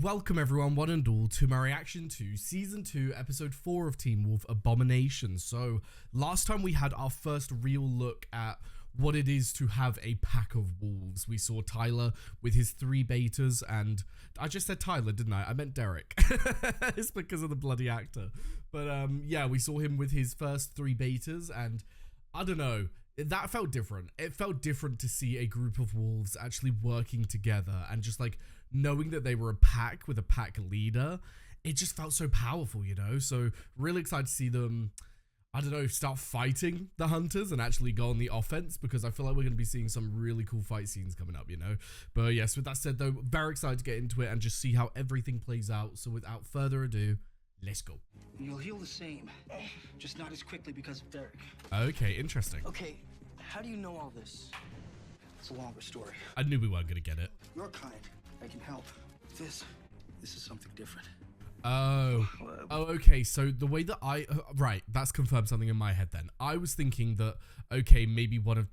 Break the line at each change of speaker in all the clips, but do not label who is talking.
Welcome everyone, one and all, to my reaction to Season 2, Episode 4 of Teen Wolf, Abomination. So, last time we had our first real look at what it is to have a pack of wolves. We saw Tyler with his 3 betas, and I just said Tyler, didn't I? I meant Derek. It's because of the bloody actor. But yeah, we saw him with his first 3 betas, and I don't know, that felt different. It felt different to see a group of wolves actually working together and just like knowing that they were a pack with a pack leader. It just felt so powerful, you know? So really excited to see them, I don't know, start fighting the hunters and actually go on the offense, because I feel like we're going to be seeing some really cool fight scenes coming up, you know? But yes, with that said though, very excited to get into it and just see how everything plays out. So without further ado, let's go.
You'll heal the same, just not as quickly because of Derek.
Okay, interesting.
Okay, how do you know all this? It's a longer story.
I knew we weren't going to get it.
Your kind, I can help. This is something different.
Oh, okay. So the way that right, that's confirmed something in my head then. I was thinking that, okay, maybe one of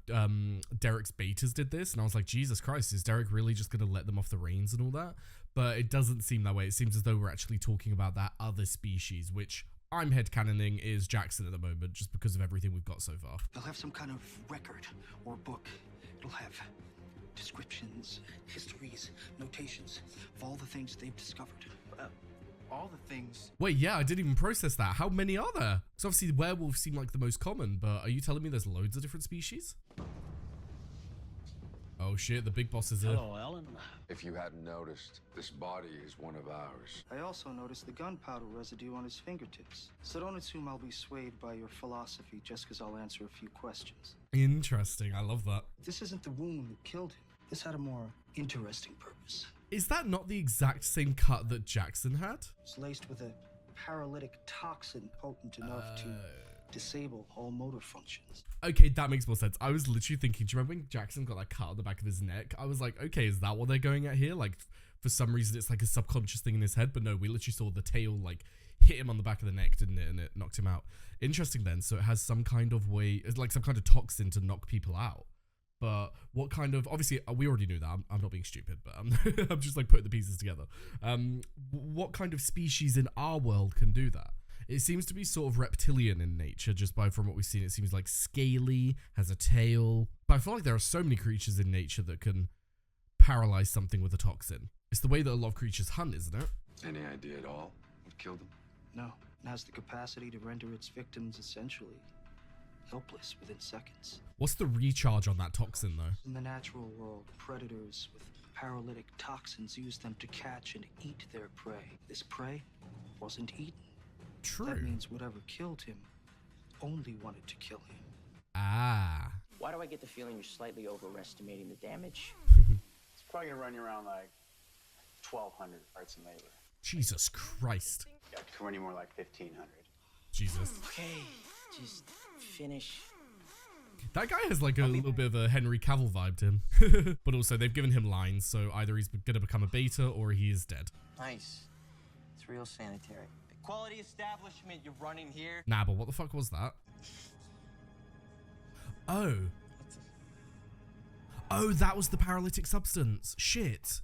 Derek's betas did this, and I was like, Jesus Christ, is Derek really just going to let them off the reins and all that? But it doesn't seem that way. It seems as though we're actually talking about that other species, which I'm headcanoning is Jackson at the moment, just because of everything we've got so far.
They'll have some kind of record or book. It'll have descriptions, histories, notations of all the things they've discovered. All the things.
Wait, yeah, I didn't even process that. How many are there? Because obviously werewolves seem like the most common, but are you telling me there's loads of different species? Oh shit, the big boss is here.
Hello, Ellen.
If you hadn't noticed, this body is one of ours.
I also noticed the gunpowder residue on his fingertips. So don't assume I'll be swayed by your philosophy just because I'll answer a few questions.
Interesting, I love that.
This isn't the wound that killed him. This had a more interesting purpose.
Is that not the exact same cut that Jackson had?
It's laced with a paralytic toxin potent enough to disable all motor functions.
Okay, that makes more sense. I was literally thinking, do you remember when Jackson got that cut on the back of his neck? I was like, okay, is that what they're going at here? Like, for some reason, it's like a subconscious thing in his head, but no, we literally saw the tail, like, hit him on the back of the neck, didn't it? And it knocked him out. Interesting then, so it has some kind of way, it's like some kind of toxin to knock people out. But what kind of, obviously, we already knew that. I'm not being stupid, but I'm just like putting the pieces together. What kind of species in our world can do that? It seems to be sort of reptilian in nature, just from what we've seen. It seems like scaly, has a tail. But I feel like there are so many creatures in nature that can paralyze something with a toxin. It's the way that a lot of creatures hunt, isn't it?
Any idea at all what killed him?
No, it has the capacity to render its victims essentially helpless within seconds.
What's the recharge on that toxin, though?
In the natural world, predators with paralytic toxins use them to catch and eat their prey. This prey wasn't eaten.
True.
That means whatever killed him only wanted to kill him.
Ah.
Why do I get the feeling you're slightly overestimating the damage?
It's probably gonna run you around like 1,200 parts in labor.
Jesus Christ.
Yeah, it could run you more like 1,500.
Jesus.
Okay, just finish.
That guy has like a little bit of a Henry Cavill vibe to him. But also, they've given him lines, so either he's gonna become a beta or he is dead.
Nice. It's real sanitary.
The quality establishment you're running here.
Nah, but what the fuck was that? Oh. Oh, that was the paralytic substance. Shit.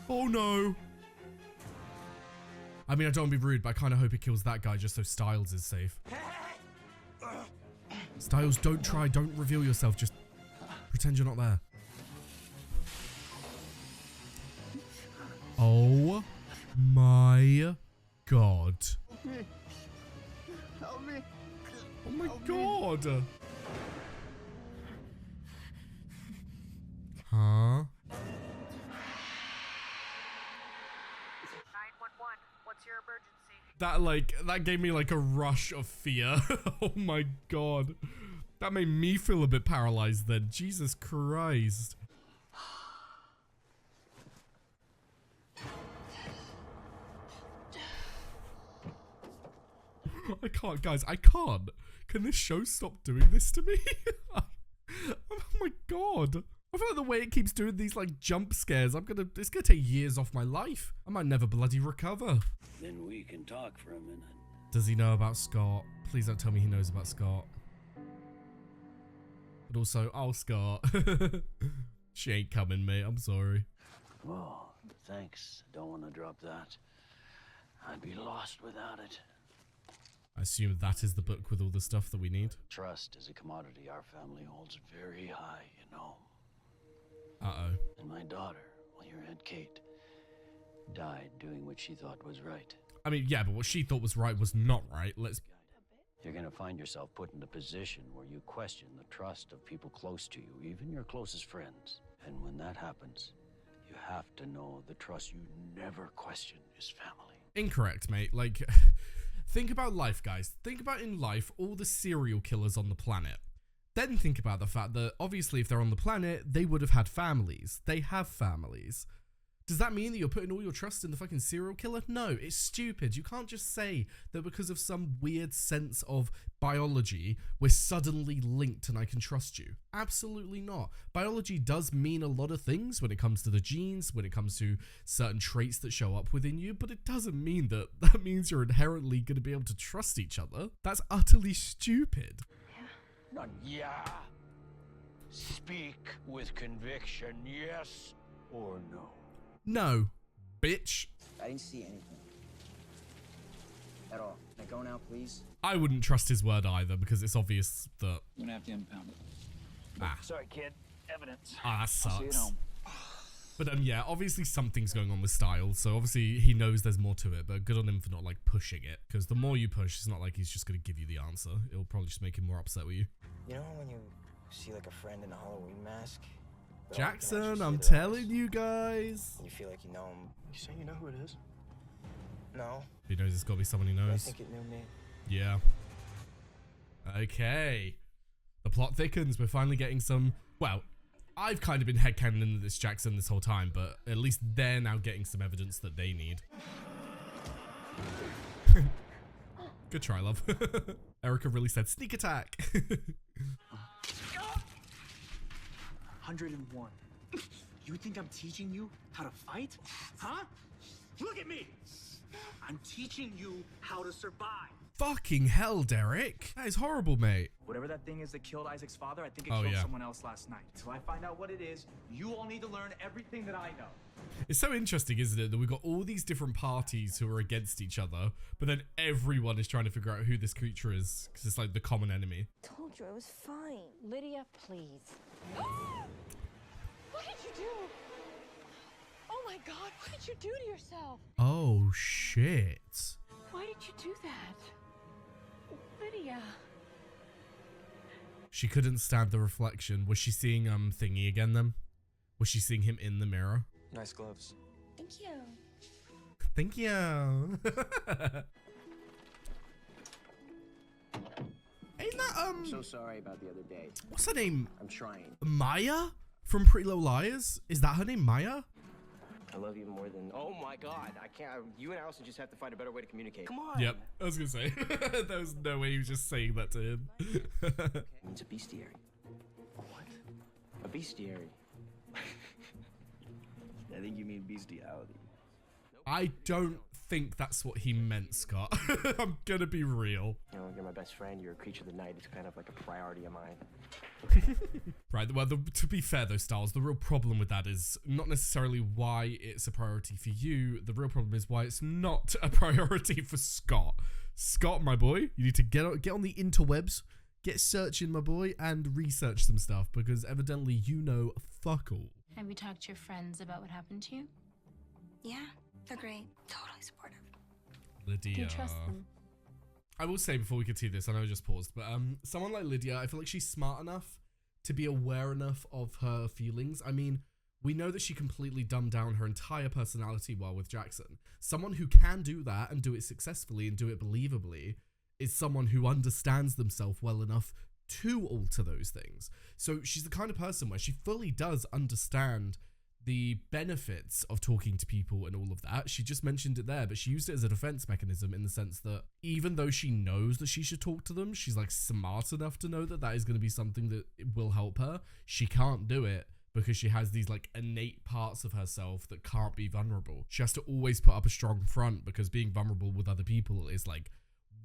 Oh no. I mean, I don't want to be rude, but I kind of hope it kills that guy just so Styles is safe. Styles, don't try. Don't reveal yourself. Just pretend you're not there. Oh my god.
Help me.
Oh my god. Huh?
911. What's your emergency?
That gave me like a rush of fear. Oh my god. That made me feel a bit paralyzed then. Jesus Christ. I can't, guys, I can't. Can this show stop doing this to me? Oh my god. I feel like the way it keeps doing these like jump scares, it's gonna take years off my life. I might never bloody recover.
Then we can talk for a minute.
Does he know about Scott? Please don't tell me he knows about Scott. But also, oh, Scott. She ain't coming, mate. I'm sorry.
Whoa,
Thanks. Don't want to drop that. I'd be lost without it.
I assume that is the book with all the stuff that we need.
Trust is a commodity our family holds very high, you know.
Uh-oh.
And my daughter, well, your Aunt Kate, died doing what she thought was right.
I mean, yeah, but what she thought was right was not right.
You're going to find yourself put in a position where you question the trust of people close to you, even your closest friends. And when that happens, you have to know the trust you never question is family.
Incorrect, mate. Like, think about life, guys. Think about in life all the serial killers on the planet. Then think about the fact that obviously if they're on the planet, they would have had families. They have families. Does that mean that you're putting all your trust in the fucking serial killer? No, it's stupid. You can't just say that because of some weird sense of biology, we're suddenly linked and I can trust you. Absolutely not. Biology does mean a lot of things when it comes to the genes, when it comes to certain traits that show up within you, but it doesn't mean that that means you're inherently going to be able to trust each other. That's utterly stupid.
Not yeah. Speak with conviction, yes or no.
No, bitch.
I didn't see anything. At all. Can I go now, please?
I wouldn't trust his word either because it's obvious that...
I'm gonna have to impound it.
Ah.
Sorry, kid. Evidence.
Ah, that
I'll see you at
sucks.
home.
But yeah, obviously something's going on with Style, so obviously he knows there's more to it, but good on him for not like pushing it, because the more you push, it's not like he's just going to give you the answer. It'll probably just make him more upset with you.
You know when you see like a friend in a Halloween mask? But
Jackson, I'm
see their
telling
eyes,
you guys.
and you feel like you know him.
You say you know who it is?
No,
He knows it's got to be someone he
but I
knows.
think it knew me.
Yeah. Okay. The plot thickens. We're finally getting some... Well, I've kind of been headcanoning that it's Jackson this whole time, but at least they're now getting some evidence that they need. Good try, love. Erica really said sneak attack.
101. You think I'm teaching you how to fight? Huh? Look at me! I'm teaching you how to survive.
Fucking hell, Derek. That is horrible, mate.
Whatever that thing is that killed Isaac's father, I think it
Oh,
killed
yeah.
someone else last night. Till I find out what it is, you all need to learn everything that I know.
It's so interesting, isn't it, that we've got all these different parties who are against each other, but then everyone is trying to figure out who this creature is, because it's like the common enemy.
Told you I was fine.
Lydia, please.
What did you do? Oh my god, what did you do to yourself?
Oh, shit.
Why did you do that? Lydia.
She couldn't stand the reflection. Was she seeing Thingy again then? Was she seeing him in the mirror?
Nice gloves.
Thank you.
Thank you. Ain't that
I'm so sorry about the other day.
what's her name?
I'm trying.
Maya from Pretty Little Liars? Is that her name, Maya?
I love you more than. Oh my god, I can't. You and Allison just have to find a better way to communicate. Come on.
Yep, I was gonna say. There was no way he was just saying that to him.
It's a bestiary. What? A bestiary.
I think you mean bestiality.
I don't think that's what he meant, Scott. I'm gonna be real.
You know, you're my best friend. You're a creature of the night. It's kind of like a priority of mine.
Right, well, to be fair though, Styles, the real problem with that is not necessarily why it's a priority for you. The real problem is why it's not a priority for Scott. Scott, my boy, you need to get on the interwebs, get searching, my boy, and research some stuff, because evidently you know fuck all.
Have you talked to your friends about what happened to you?
Yeah, they're great. Totally supportive.
Lydia.
Do you trust them?
I will say before we continue this, I know I just paused, but someone like Lydia, I feel like she's smart enough to be aware enough of her feelings. I mean, we know that she completely dumbed down her entire personality while with Jackson. Someone who can do that and do it successfully and do it believably is someone who understands themselves well enough to alter those things. So she's the kind of person where she fully does understand the benefits of talking to people and all of that. She just mentioned it there, but she used it as a defense mechanism in the sense that even though she knows that she should talk to them, she's like smart enough to know that that is going to be something that will help her. She can't do it because she has these like innate parts of herself that can't be vulnerable. She has to always put up a strong front because being vulnerable with other people is like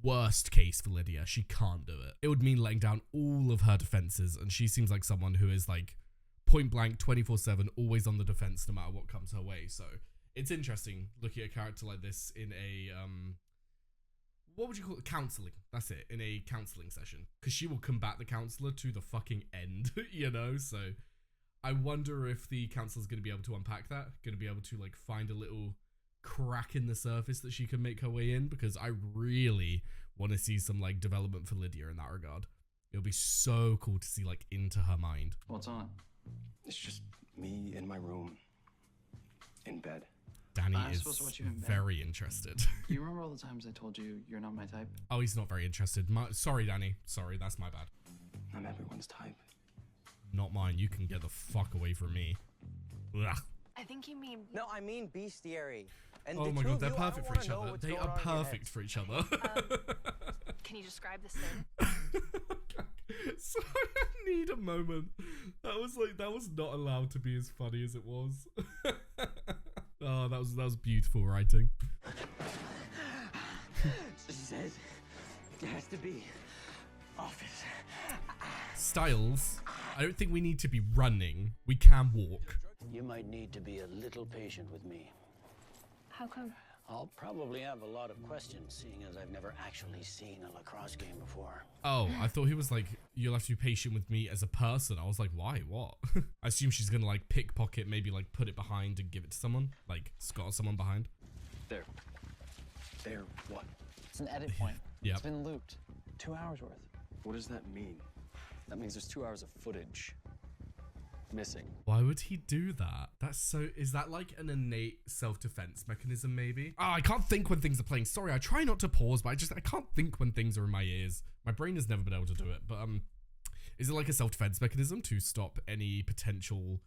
worst case for Lydia. She can't do it. It would mean letting down all of her defenses, and she seems like someone who is like point blank 24/7, always on the defense no matter what comes her way. So it's interesting looking at a character like this in a what would you call it? Counseling. That's it. In a counseling session, because she will combat the counselor to the fucking end, you know. So I wonder if the counselor's going to be able to unpack that, going to be able to like find a little crack in the surface that she can make her way in, because I really want to see some like development for Lydia in that regard. It'll be so cool to see like into her mind.
What's on?
It's just me in my room, in bed.
Danny
I'm
is
supposed to watch you in bed.
very interested.
Do you remember all the times I told you you're not my type?
Oh, he's not very interested. Sorry, Danny. Sorry, that's my bad.
I'm everyone's type.
Not mine. You can get the fuck away from me. Ugh.
I think you mean...
No, I mean bestiary. And
Oh
the
my
two
god,
of
they're
you, I
perfect
don't
for each
wanna know
other.
what's
They
going
are
on in your
perfect for each other.
Can you describe the scene?
Sorry, I need a moment. That was not allowed to be as funny as it was. Oh, that was beautiful writing.
She says it has to be office.
Styles, I don't think we need to be running. We can walk.
You might need to be a little patient with me.
How come?
I'll probably have a lot of questions, seeing as I've never actually seen a lacrosse game before.
Oh, I thought he was like, you'll have to be patient with me as a person. I was like, why? What? I assume she's gonna like pickpocket, maybe like put it behind and give it to someone, like scot someone behind.
There. There, what?
It's an edit point.
Yep.
It's been looped. 2 hours worth.
What does that mean?
That means there's 2 hours of footage missing.
Why would he do that? Is that like an innate self-defense mechanism maybe? Oh, I can't think when things are playing. Sorry, I try not to pause, but I can't think when things are in my ears. My brain has never been able to do it, but is it like a self-defense mechanism to stop any potential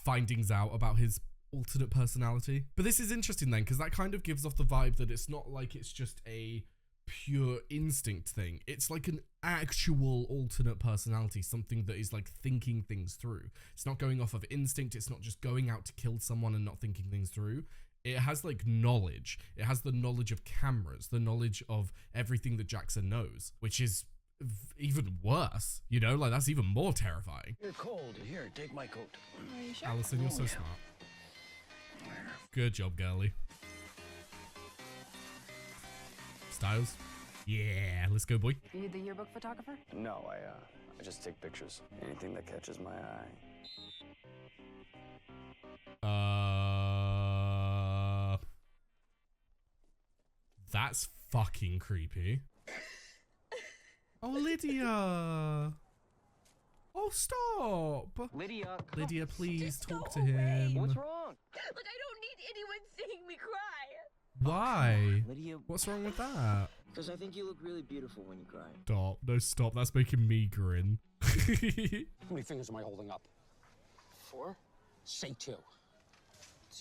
findings out about his alternate personality? But this is interesting then, because that kind of gives off the vibe that it's not like it's just a pure instinct thing. It's like an actual alternate personality, something that is like thinking things through. It's not going off of instinct. It's not just going out to kill someone and not thinking things through. It has like knowledge. It has the knowledge of cameras, the knowledge of everything that Jackson knows, which is even worse, you know, like that's even more terrifying.
You're cold. Here, take my coat.
Are you sure?
Allison, you're so smart. Good job, girly. Styles? Yeah, let's go, boy.
You the yearbook photographer?
No, I just take pictures. Anything that catches my eye.
That's fucking creepy. Oh, Lydia. Oh, stop. Lydia, please talk to him.
What's wrong?
Look, I don't need anyone seeing me cry.
Why?
Lydia,
What's wrong with that?
because I think you look really beautiful when you cry.
Stop. No, stop. That's making me grin.
How many fingers am I holding up?
4?
Say 2.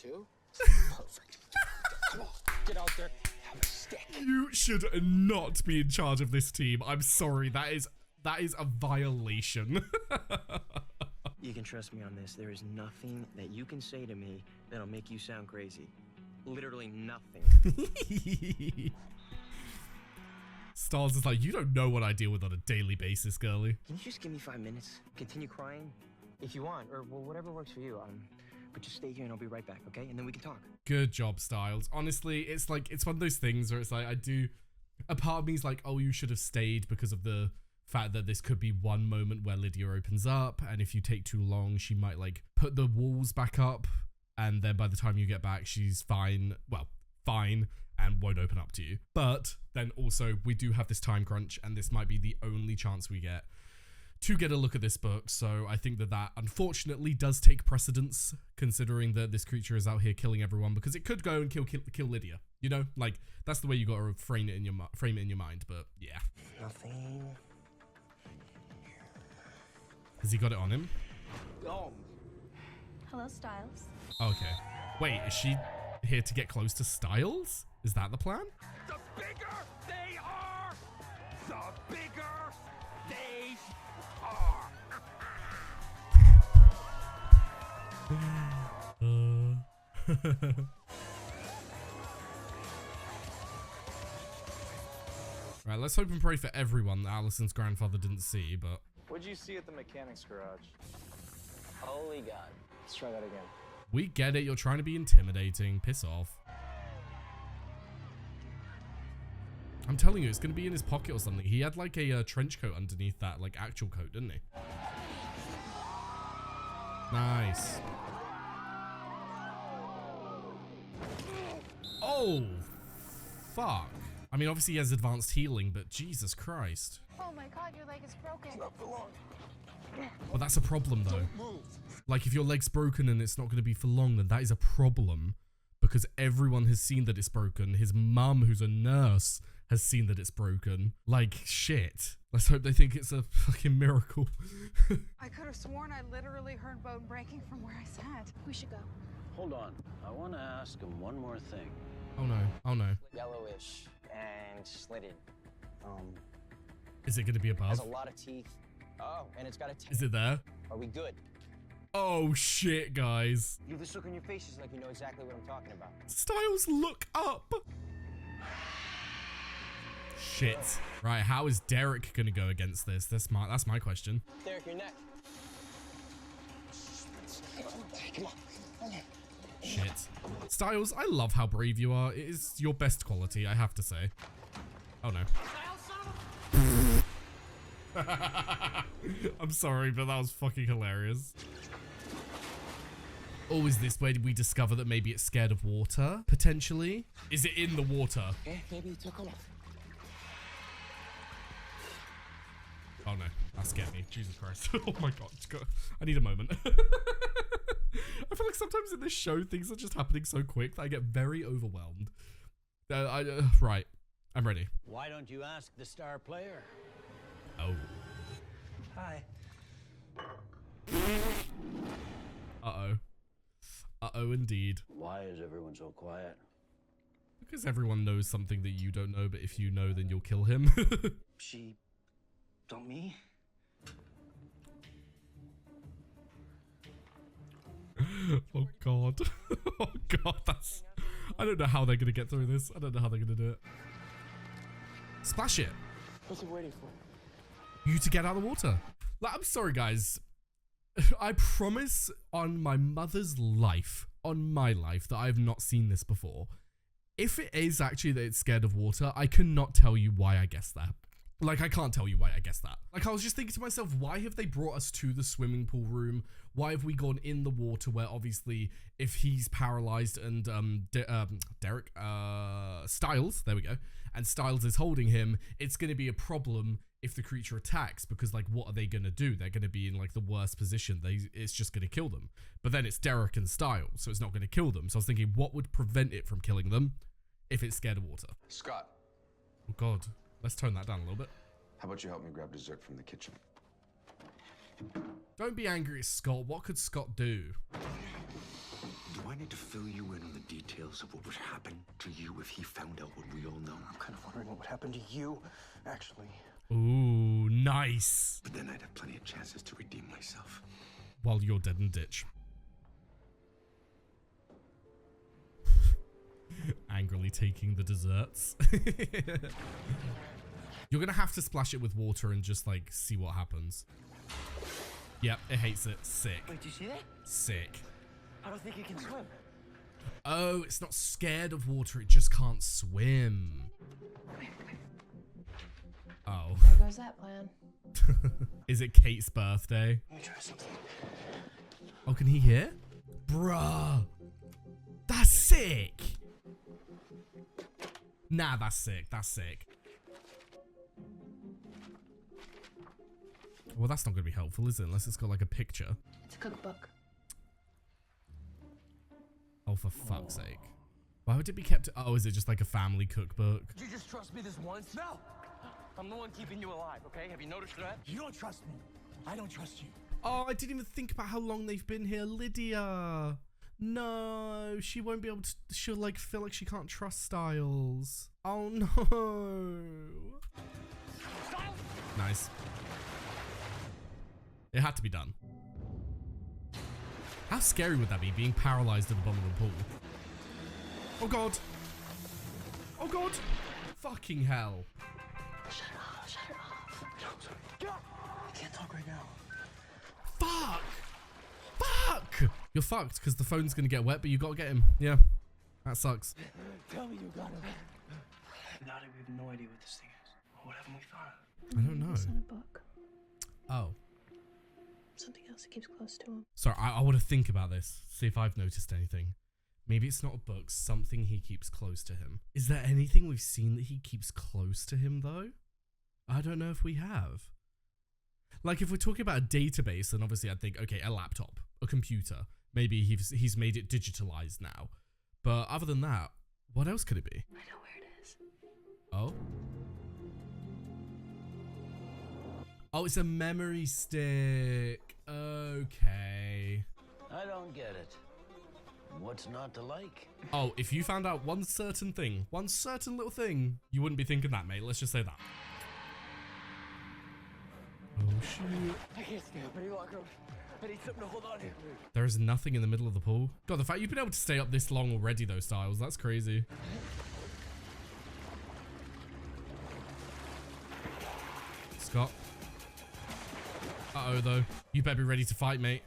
2?
Perfect. Come on, get out there. Have a stick.
You should not be in charge of this team. I'm sorry. That is a violation.
You can trust me on this. There is nothing that you can say to me that'll make you sound crazy. Literally nothing.
Styles is like, you don't know what I deal with on a daily basis, girly.
Can you just give me 5 minutes? Continue crying if you want, or well, whatever works for you. But just stay here and I'll be right back, okay? And then we can talk.
Good job, Styles. Honestly, it's one of those things where it's like, a part of me is like, oh, you should have stayed because of the fact that this could be one moment where Lydia opens up, and if you take too long, she might like put the walls back up, and then by the time you get back, she's fine, and won't open up to you. But then also, we do have this time crunch, and this might be the only chance we get to get a look at this book. So I think that unfortunately does take precedence, considering that this creature is out here killing everyone, because it could go and kill Lydia. You know, like that's the way you got to frame it in your mind. But yeah,
Nothing.
has he got it on him?
Oh.
Hello, Styles.
Okay. Wait, is she here to get close to Styles? Is that the plan?
The bigger they are, the bigger they are. Right, let's hope and pray for everyone that Allison's grandfather didn't see, but...
What'd you see at the mechanic's garage?
Holy God.
Let's try that again.
We get it. You're trying to be intimidating. Piss off. I'm telling you, it's going to be in his pocket or something. He had like a trench coat underneath that, like actual coat, didn't he? Nice. Oh, fuck. I mean, obviously he has advanced healing, but Jesus Christ.
Oh my god, your leg is broken.
Well, that's a problem though. Like if your leg's broken and it's not going to be for long, then that is a problem. Because everyone has seen that it's broken. His mum, who's a nurse, has seen that it's broken. Like, shit. Let's hope they think it's a fucking miracle.
I could have sworn I literally heard bone breaking from where I sat.
We should go.
Hold on. I want to ask him one more thing.
Oh no. Oh no.
Yellowish and slitted.
Is it going to be above?
Has a lot of teeth. Oh, and it's got a tail.
Is it there?
Are we good?
Oh shit, guys.
You have this look on your faces like you know exactly what I'm talking about.
Styles, look up. Shit. Right, how is Derek gonna go against this? That's my question.
Derek, your neck. Come on.
Shit. Styles, I love how brave you are. It is your best quality, I have to say. Oh no. I'm sorry, but that was fucking hilarious. Oh, is this where we discover that maybe it's scared of water? Potentially? Is it in the water?
Okay, maybe it took off.
Oh no, that scared me. Jesus Christ. Oh my god. I need a moment. I feel like sometimes in this show, things are just happening so quick that I get very overwhelmed. Right. I'm ready.
Why don't you ask the star player?
Oh.
Hi.
Uh-oh. Uh-oh, indeed.
Why is everyone so quiet?
Because everyone knows something that you don't know, but if you know, then you'll kill him.
She... don't me?
Oh god. Oh god, that's... I don't know how they're gonna get through this. I don't know how they're gonna do it. Splash it.
What's he waiting for?
You to get out of the water. Like, I'm sorry, guys. I promise on my mother's life, on my life, that I have not seen this before. If it is actually that it's scared of water, I cannot tell you why I guessed that. Like, I can't tell you why I guessed that. Like, I was just thinking to myself, why have they brought us to the swimming pool room? Why have we gone in the water where obviously if he's paralyzed and Styles, there we go, and Styles is holding him, it's going to be a problem if the creature attacks, because like what are they going to do? They're going to be in like the worst position. It's just going to kill them. But then it's Derek and Styles, so it's not going to kill them. So I was thinking, what would prevent it from killing them if it's scared of water?
Scott.
Oh god. Let's tone that down a little bit.
How about you help me grab dessert from the kitchen?
Don't be angry at Scott. What could Scott do?
Do I need to fill you in on the details of what would happen to you if he found out what we all know?
I'm kind of wondering what would happen to you, actually.
Ooh, nice.
But then I'd have plenty of chances to redeem myself.
While you're dead in ditch. Angrily taking the desserts. You're gonna have to splash it with water and just like see what happens. Yep, it hates it. Sick.
Wait, do you see that?
Sick.
I don't think it can swim.
Oh, it's not scared of water, it just can't swim. Oh.
There goes that plan.
Is it Kate's birthday?
Let me try something.
Oh, can he hear? Bruh. That's sick. Nah, that's sick. That's sick. Well, that's not going to be helpful, is it? Unless it's got like a picture.
It's a cookbook.
Oh, for fuck's sake. Why would it be kept? Oh, is it just like a family cookbook?
Did you just trust me this once? No! I'm the one keeping you alive, okay? Have you noticed that?
You don't trust me. I don't trust you.
Oh, I didn't even think about how long they've been here. Lydia. No, she won't be able to. She'll like feel like she can't trust Styles. Oh no.
Styles!
Nice. It had to be done. How scary would that be, being paralyzed at the bottom of the pool? Oh god. Oh god. Fucking hell.
Shut it off. Shut it off.
I can't talk right now.
Fuck. Fuck. You're fucked because the phone's gonna get wet, but you gotta get him. Yeah, that sucks.
Tell me you got him. Now we have no idea what this thing is. What haven't we thought of?
I don't know.
It's not a book.
Oh.
Something else that keeps close to him.
Sorry, I want to think about this. See if I've noticed anything. Maybe it's not a book, something he keeps close to him. Is there anything we've seen that he keeps close to him, though? I don't know if we have. Like, if we're talking about a database, then obviously I'd think, okay, a laptop, a computer. Maybe he's made it digitalized now. But other than that, what else could it be?
I know where it is.
Oh? Oh, it's a memory stick. Okay.
I don't get it. What's not to like?
Oh, if you found out one certain thing, one certain little thing, you wouldn't be thinking that, mate. Let's just say that. Oh, shoot.
I can't stay up any longer. I need something to hold on to.
There is nothing in the middle of the pool. God, the fact you've been able to stay up this long already, though, Styles, that's crazy. Scott. Uh-oh, though. You better be ready to fight, mate.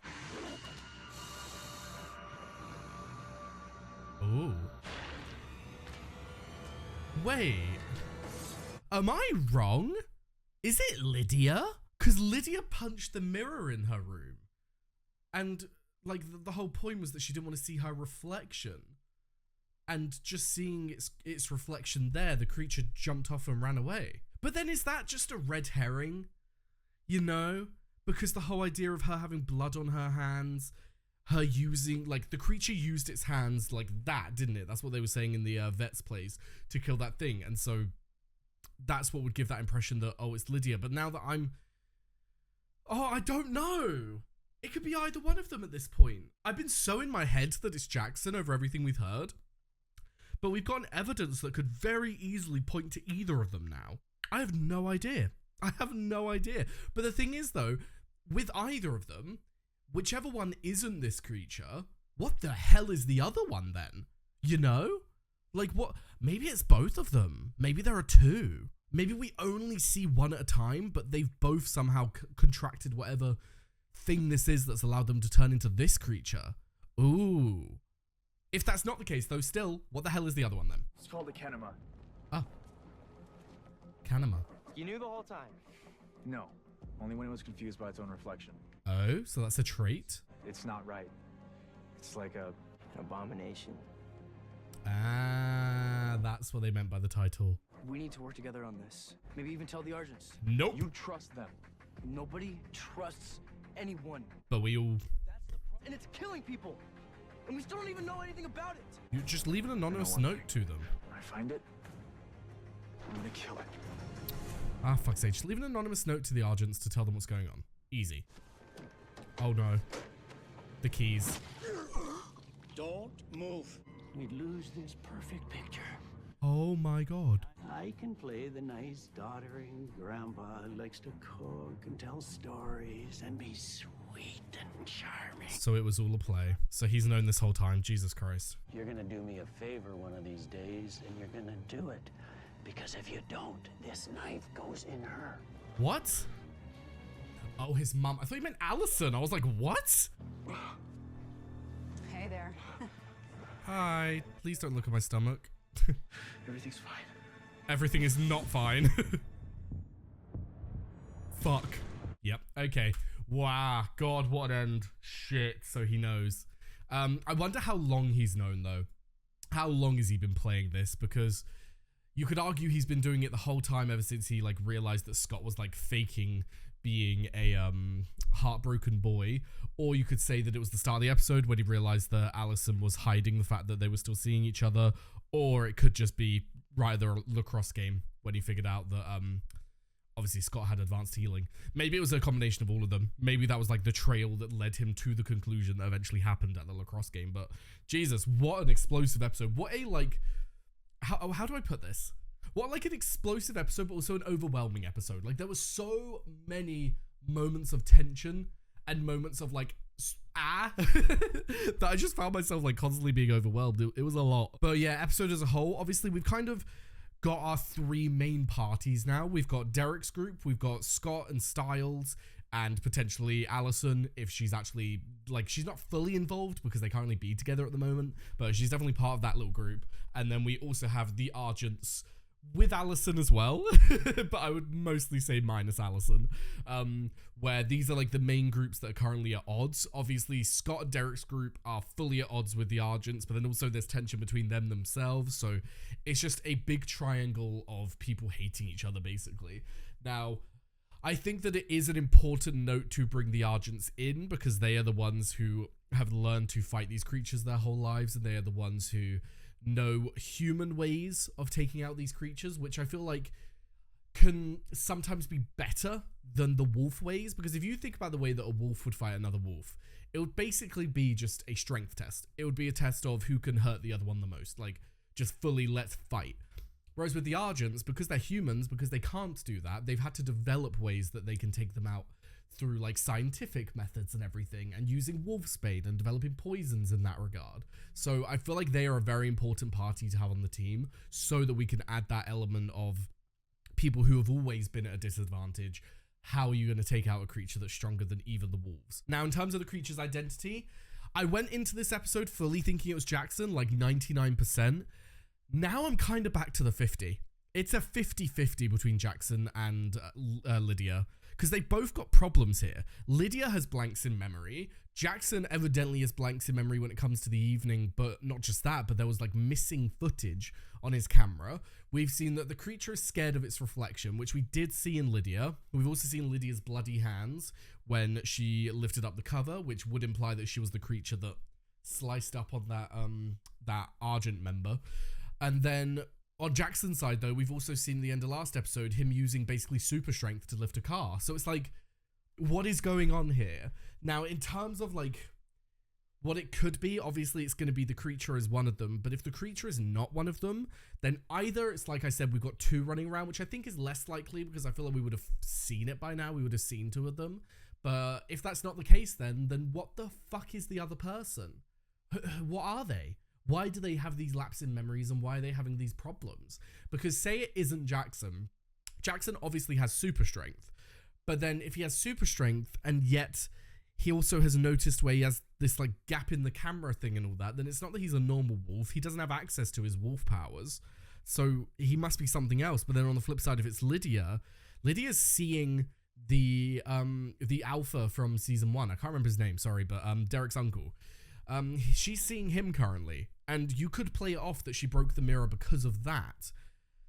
Ooh. Wait. Am I wrong? Is it Lydia? Because Lydia punched the mirror in her room. And, like, the whole point was that she didn't want to see her reflection. And just seeing its reflection there, the creature jumped off and ran away. But then is that just a red herring? You know? Because the whole idea of her having blood on her hands, her using, like, the creature used its hands like that, didn't it? That's what they were saying in the vet's place to kill that thing. And so that's what would give that impression that, oh, it's Lydia. But now that I don't know. It could be either one of them at this point. I've been so in my head that it's Jackson over everything we've heard. But we've gotten evidence that could very easily point to either of them now. I have no idea. I have no idea. But the thing is, though, with either of them, whichever one isn't this creature, what the hell is the other one then? You know? Like, what? Maybe it's both of them. Maybe there are two. Maybe we only see one at a time, but they've both somehow contracted whatever thing this is that's allowed them to turn into this creature. Ooh. If that's not the case, though, still, what the hell is the other one then?
It's called a Kenema.
Oh. Kanema.
You knew the whole time?
No. Only when it was confused by its own reflection.
Oh, so that's a trait?
It's not right. It's like a...
Abomination.
Ah, that's what they meant by the title.
We need to work together on this. Maybe even tell the Argents.
Nope.
You trust them.
Nobody trusts anyone.
But we all...
That's the problem. And it's killing people. And we still don't even know anything about it.
You just leave an anonymous note to them.
When I find it, I'm gonna kill it.
Ah, fuck's sake. Just leave an anonymous note to the Argents to tell them what's going on. Easy. Oh, no. The keys.
Don't move. We'd lose this perfect picture.
Oh, my God.
I can play the nice doddering grandpa who likes to cook and tell stories and be sweet and charming.
So it was all a play. So he's known this whole time. Jesus Christ.
You're gonna do me a favor one of these days, and you're gonna do it. Because if you don't, this knife goes in her.
What? Oh, his mum. I thought you meant Allison. I was like, what?
Hey there.
Hi. Please don't look at my stomach.
Everything's fine.
Everything is not fine. Fuck. Yep. Okay. Wow. God, what an end. Shit. So he knows. I wonder how long he's known, though. How long has he been playing this? Because you could argue he's been doing it the whole time ever since he, like, realized that Scott was, like, faking being a heartbroken boy. Or you could say that it was the start of the episode when he realized that Allison was hiding the fact that they were still seeing each other. Or it could just be right at the lacrosse game when he figured out that obviously Scott had advanced healing. Maybe it was a combination of all of them. Maybe that was like the trail that led him to the conclusion that eventually happened at the lacrosse game. But Jesus, what an explosive episode. What a, like, how do I put this? What, like, an explosive episode, but also an overwhelming episode. Like, there were so many moments of tension and moments of, like, that I just found myself, like, constantly being overwhelmed. It was a lot. But yeah, episode as a whole, obviously we've kind of got our three main parties now. We've got Derek's group, we've got Scott and Styles, and potentially Allison, if she's actually, like, she's not fully involved because they can't really be together at the moment, but she's definitely part of that little group. And then we also have the Argents with Allison as well, but I would mostly say minus Allison, where these are like the main groups that are currently at odds. Obviously, Scott and Derek's group are fully at odds with the Argents, but then also there's tension between them themselves, so it's just a big triangle of people hating each other, basically. Now, I think that it is an important note to bring the Argents in, because they are the ones who have learned to fight these creatures their whole lives, and they are the ones who know human ways of taking out these creatures, which I feel like can sometimes be better than the wolf ways, because if you think about the way that a wolf would fight another wolf, it would basically be just a strength test. It would be a test of who can hurt the other one the most, like just fully let's fight. Whereas with the Argents, because they're humans, because they can't do that, they've had to develop ways that they can take them out through like scientific methods and everything, and using wolfsbane and developing poisons in that regard. So I feel like they are a very important party to have on the team, so that we can add that element of people who have always been at a disadvantage. How are you going to take out a creature that's stronger than even the wolves? Now, in terms of the creature's identity, I went into this episode fully thinking it was Jackson, like 99%. Now I'm kind of back to the 50. It's a 50-50 between Jackson and Lydia, because they both got problems here. Lydia has blanks in memory. Jackson evidently has blanks in memory when it comes to the evening, but not just that, but there was like missing footage on his camera. We've seen that the creature is scared of its reflection, which we did see in Lydia. We've also seen Lydia's bloody hands when she lifted up the cover, which would imply that she was the creature that sliced up on that Argent member. And then on Jackson's side, though, we've also seen the end of last episode, him using basically super strength to lift a car. So it's like, what is going on here? Now, in terms of like what it could be, obviously it's going to be the creature as one of them. But if the creature is not one of them, then either it's like I said, we've got two running around, which I think is less likely because I feel like we would have seen it by now. We would have seen two of them. But if that's not the case, then what the fuck is the other person? What are they? Why do they have these lapses in memories, and why are they having these problems? Because say it isn't Jackson. Jackson obviously has super strength. But then if he has super strength and yet he also has noticed where he has this like gap in the camera thing and all that, then it's not that he's a normal wolf. He doesn't have access to his wolf powers. So he must be something else. But then on the flip side, if it's Lydia, Lydia's seeing the alpha from season 1. I can't remember his name, sorry, but Derek's uncle. She's seeing him currently, and you could play it off that she broke the mirror because of that.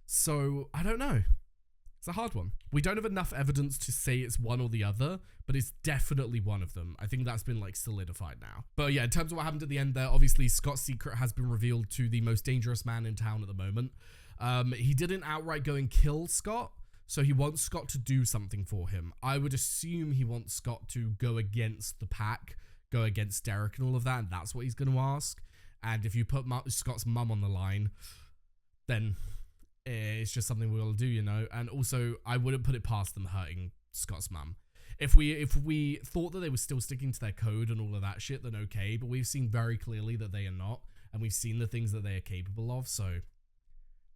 So, I don't know. It's a hard one. We don't have enough evidence to say it's one or the other, but it's definitely one of them. I think that's been like solidified now. But yeah, in terms of what happened at the end there, obviously Scott's secret has been revealed to the most dangerous man in town at the moment. He didn't outright go and kill Scott, so he wants Scott to do something for him. I would assume he wants Scott to go against the pack, go against Derek and all of that, and that's what he's going to ask. And if you put Scott's mum on the line, then it's just something we'll do, you know. And also, I wouldn't put it past them hurting Scott's mum. If we thought that they were still sticking to their code and all of that shit, then okay. But we've seen very clearly that they are not, and we've seen the things that they are capable of. So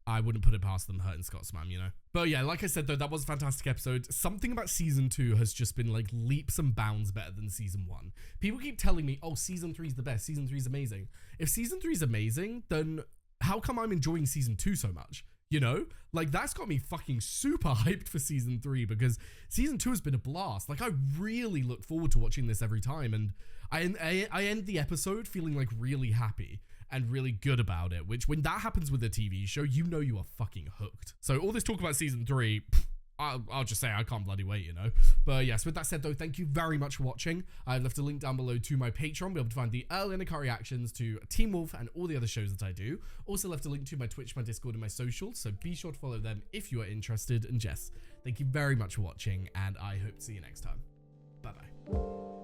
I wouldn't put it past them hurting Scott's mum, you know. But yeah, like I said, though, that was a fantastic episode. Something about season 2 has just been like leaps and bounds better than season 1. People keep telling me, oh, season 3 is the best. Season 3 is amazing. If season 3 is amazing, then how come I'm enjoying season 2 so much? You know, like that's got me fucking super hyped for season 3 because season 2 has been a blast. Like I really look forward to watching this every time, and I end the episode feeling like really happy and really good about it, which when that happens with a TV show, you know you are fucking hooked. So all this talk about season 3, I'll just say I can't bloody wait, you know. But yes, with that said though, thank you very much for watching. I've left a link down below to my Patreon, be able to find the early and cut reactions to Teen Wolf and all the other shows that I do. Also left a link to my Twitch, my Discord, and my socials, so be sure to follow them if you are interested. And Jess, thank you very much for watching, and I hope to see you next time. Bye bye.